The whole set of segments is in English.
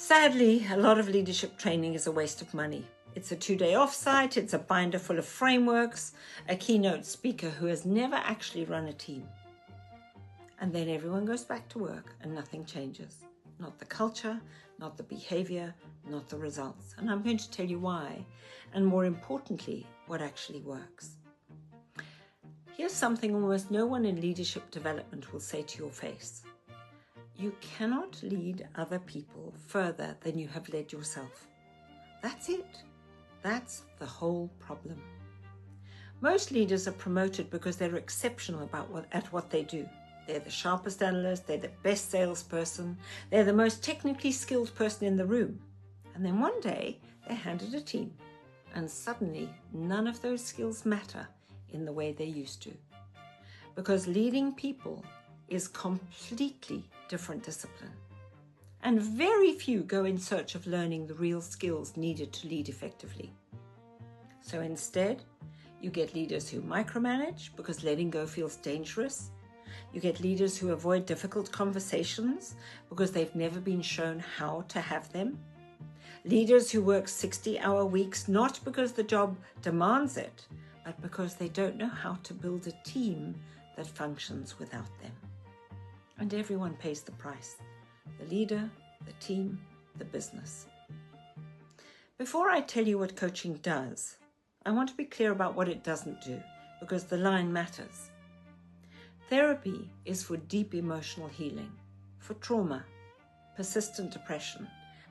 Sadly, a lot of leadership training is a waste of money. It's a 2-day offsite, it's a binder full of frameworks, a keynote speaker who has never actually run a team. And then everyone goes back to work and nothing changes. Not the culture, not the behavior, not the results. And I'm going to tell you why, and more importantly, what actually works. Here's something almost no one in leadership development will say to your face. You cannot lead other people further than you have led yourself. That's it. That's the whole problem. Most leaders are promoted because they're exceptional at what they do. They're the sharpest analyst, they're the best salesperson, they're the most technically skilled person in the room. And then one day, they're handed a team, and suddenly none of those skills matter in the way they used to. Because leading people is completely different discipline. And very few go in search of learning the real skills needed to lead effectively. So instead, you get leaders who micromanage because letting go feels dangerous. You get leaders who avoid difficult conversations because they've never been shown how to have them. Leaders who work 60-hour weeks not because the job demands it, but because they don't know how to build a team that functions without them. And everyone pays the price. The leader, the team, the business. Before I tell you what coaching does, I want to be clear about what it doesn't do, because the line matters. Therapy is for deep emotional healing, for trauma, persistent depression,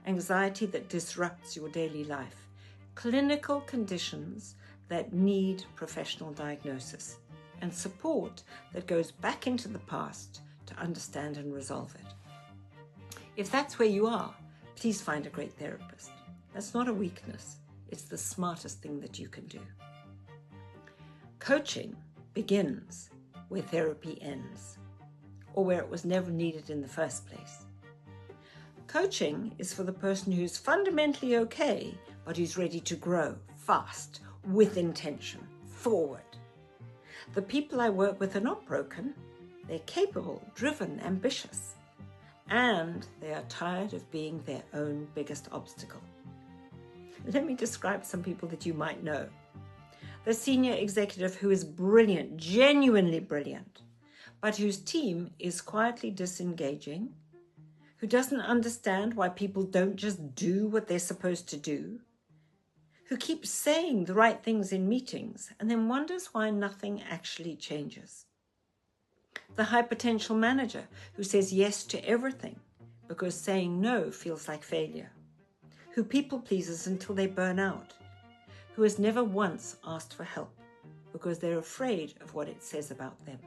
anxiety that disrupts your daily life, clinical conditions that need professional diagnosis, and support that goes back into the past to understand and resolve it. If that's where you are, please find a great therapist. That's not a weakness. It's the smartest thing that you can do. Coaching begins where therapy ends, or where it was never needed in the first place. Coaching is for the person who's fundamentally okay, but who's ready to grow fast, with intention, forward. The people I work with are not broken. They're capable, driven, ambitious, and they are tired of being their own biggest obstacle. Let me describe some people that you might know. The senior executive who is brilliant, genuinely brilliant, but whose team is quietly disengaging, who doesn't understand why people don't just do what they're supposed to do, who keeps saying the right things in meetings and then wonders why nothing actually changes. The high potential manager who says yes to everything because saying no feels like failure, who people pleases until they burn out, who has never once asked for help because they're afraid of what it says about them.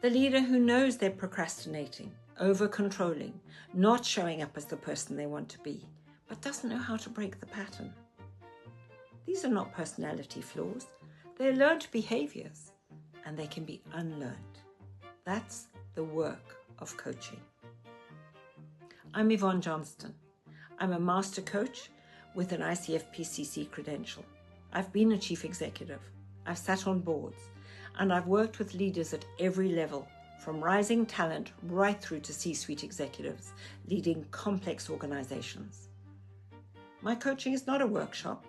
The leader who knows they're procrastinating, over-controlling, not showing up as the person they want to be, but doesn't know how to break the pattern. These are not personality flaws. They're learned behaviors, and they can be unlearned. That's the work of coaching. I'm Yvonne Johnston. I'm a master coach with an ICF PCC credential. I've been a chief executive. I've sat on boards, and I've worked with leaders at every level, from rising talent right through to C-suite executives, leading complex organizations. My coaching is not a workshop.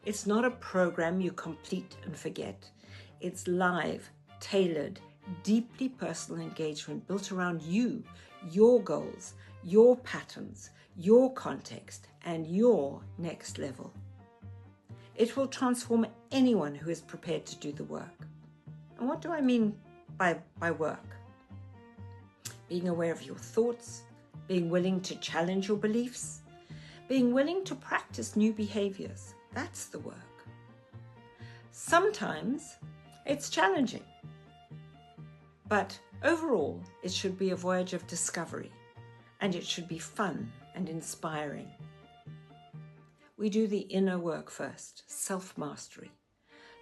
It's not a program you complete and forget. It's live, tailored, deeply personal engagement built around you, your goals, your patterns, your context, and your next level. It will transform anyone who is prepared to do the work. And what do I mean by work? Being aware of your thoughts, being willing to challenge your beliefs, being willing to practice new behaviors. That's the work. Sometimes it's challenging, but overall it should be a voyage of discovery, and it should be fun and inspiring. We do the inner work first, self-mastery,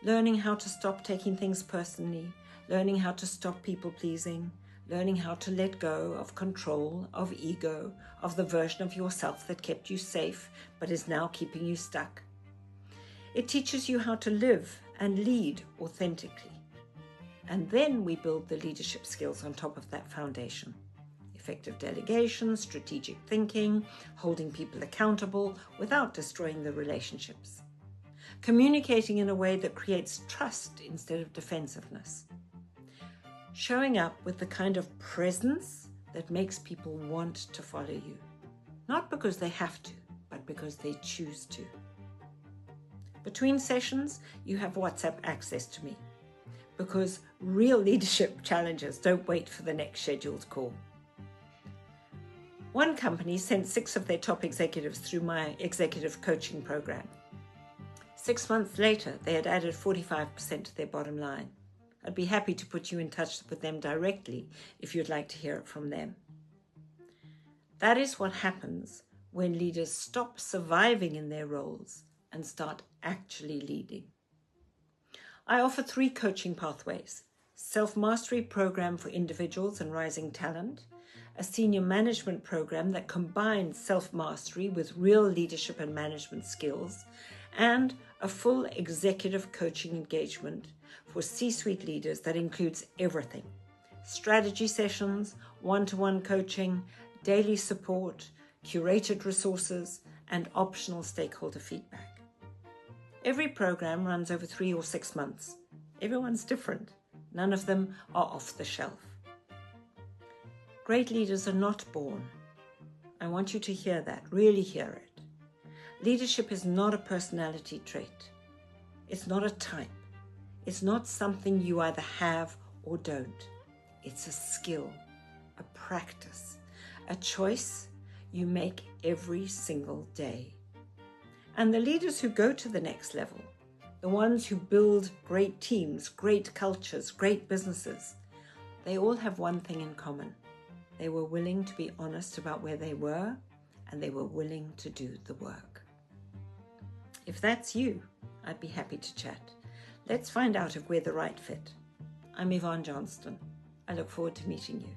learning how to stop taking things personally, learning how to stop people-pleasing, learning how to let go of control, of ego, of the version of yourself that kept you safe but is now keeping you stuck. It teaches you how to live and lead authentically. And then we build the leadership skills on top of that foundation. effective delegation, strategic thinking, holding people accountable without destroying the relationships, communicating in a way that creates trust instead of defensiveness, showing up with the kind of presence that makes people want to follow you, not because they have to, but because they choose to. Between sessions, you have WhatsApp access to me, because real leadership challenges don't wait for the next scheduled call. One company sent 6 of their top executives through my executive coaching program. 6 months later, they had added 45% to their bottom line. I'd be happy to put you in touch with them directly if you'd like to hear it from them. That is what happens when leaders stop surviving in their roles and start actually leading. I offer 3 coaching pathways: self-mastery program for individuals and rising talent, a senior management program that combines self-mastery with real leadership and management skills, and a full executive coaching engagement for C-suite leaders that includes everything: strategy sessions, one-to-one coaching, daily support, curated resources, and optional stakeholder feedback. Every program runs over 3 or 6 months. Everyone's different. None of them are off the shelf. Great leaders are not born. I want you to hear that, really hear it. Leadership is not a personality trait. It's not a type. It's not something you either have or don't. It's a skill, a practice, a choice you make every single day. And the leaders who go to the next level, the ones who build great teams, great cultures, great businesses, they all have one thing in common. They were willing to be honest about where they were, and they were willing to do the work. If that's you, I'd be happy to chat. Let's find out if we're the right fit. I'm Yvonne Johnston. I look forward to meeting you.